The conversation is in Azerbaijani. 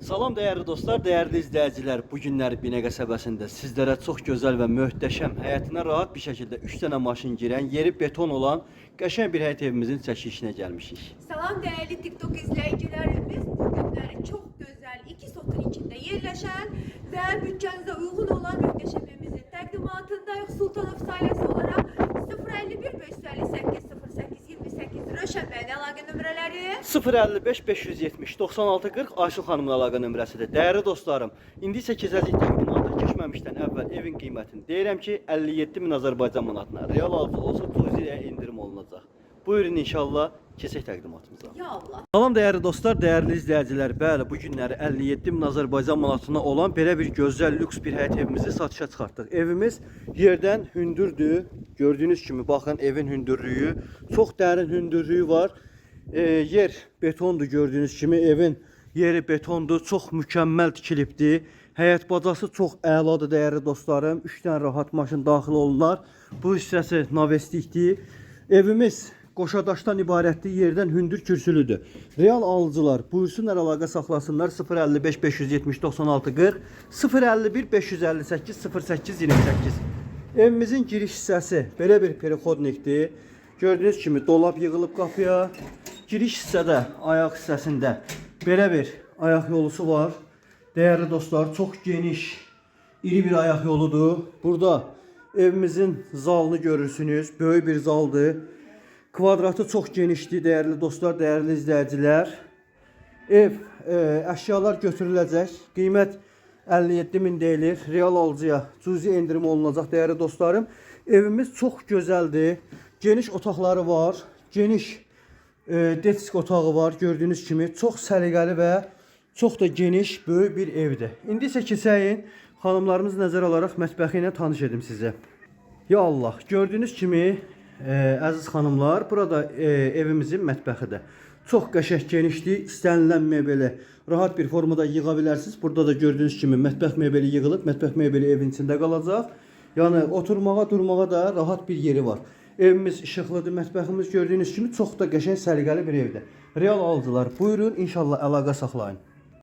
Salam değerli dostlar, değerli izleyiciler. Bu günlər Binə qəsəbəsində sizlərə çox gözəl və möhtəşəm, həyatına rahat bir şəkildə 3 dənə maşın girən, yeri beton olan qəşəng bir həyat evimizin çəkilişinə gəlmişik. Salam değerli TikTok izleyicilerimiz. Bugünleri çok güzel iki satın içinde yerleşen ve bütçenize uygun olan muhteşem evimizin təqdimatındayıq. Sultanov sayısı olarak 051 558 08 28 Röşen Bey'in əlaqə nömrələri. 055 570 96 40 Ayşul xanımın əlaqə nömrəsidir. Değerli dostlarım, indi isə keçəcəyik təqdimata keçməmişdən əvvəl evin qiymətini deyirəm ki, 57 min Azərbaycan manatına real alıcı olsa 9 liraya indirim olunacaq. Buyurun inşallah keçək təqdimatımıza. Ya Allah. Salam değerli dostlar, değerli izleyiciler. Bəli, bu günləri 57 min Azərbaycan manatına olan belə bir gözəl lüks bir həyat evimizi satışa çıxartdıq. Evimiz yerdən hündürdür. Gördüyünüz kimi baxın evin hündürlüyü, çox dərin hündürlüyü var. Yer betondur gördüyünüz kimi, evin yeri betondur, çox mükəmməl tikilibdir. Həyat bacası çox əladır değerli dostlarım. 3 dənə rahat maşın daxil olurlar. Bu hissəsi navestikdir. Evimiz qoşadaşdan ibarətdir, yerdən hündür kürsülüdür. Real alıcılar buyursunlar, əlaqə saxlasınlar 055 570 96 40 051 558 08 28. Evimizin giriş hissəsi belə bir perikodnikdir. Gördüyünüz kimi dolab yığılıb qapıya. Giriş hissədə, ayaq hissəsində belə bir ayaq yolusu var. Değerli dostlar, çok geniş, iri bir ayaq yoludur. Burada evimizin zalını görürsünüz. Böyük bir zaldır. Kvadratı çok genişdir değerli dostlar, değerli izleyiciler. Ev əşyalar götürüləcək. Qiymət 57 min deyilir. Real alıcıya cüzi indirim olunacaq değerli dostlarım. Evimiz çok gözəldir. Geniş otaqları var. Geniş desk otağı var. Gördüyünüz kimi çox səliqəli və çox da geniş, böyük bir evdir. İndi isə keçəyin xanımlarımız nəzər alaraq mətbəxi ilə tanış edim sizə. Ya Allah, gördüyünüz kimi əziz xanımlar, burada evimizin mətbəxidir. Çox qəşəng genişdir. İstənilən mebeli rahat bir formada yığa bilərsiniz. Burada da gördüyünüz kimi mətbəx mebeli yığılıb, mətbəx mebeli evin içində qalacaq. Yəni oturmağa, durmağa da rahat bir yeri var. Evimiz işıqlıdır, mətbəximiz gördüyünüz kimi çox da qəşəng səliqəli bir evdir. Real alıcılar buyurun, inşallah əlaqə saxlayın.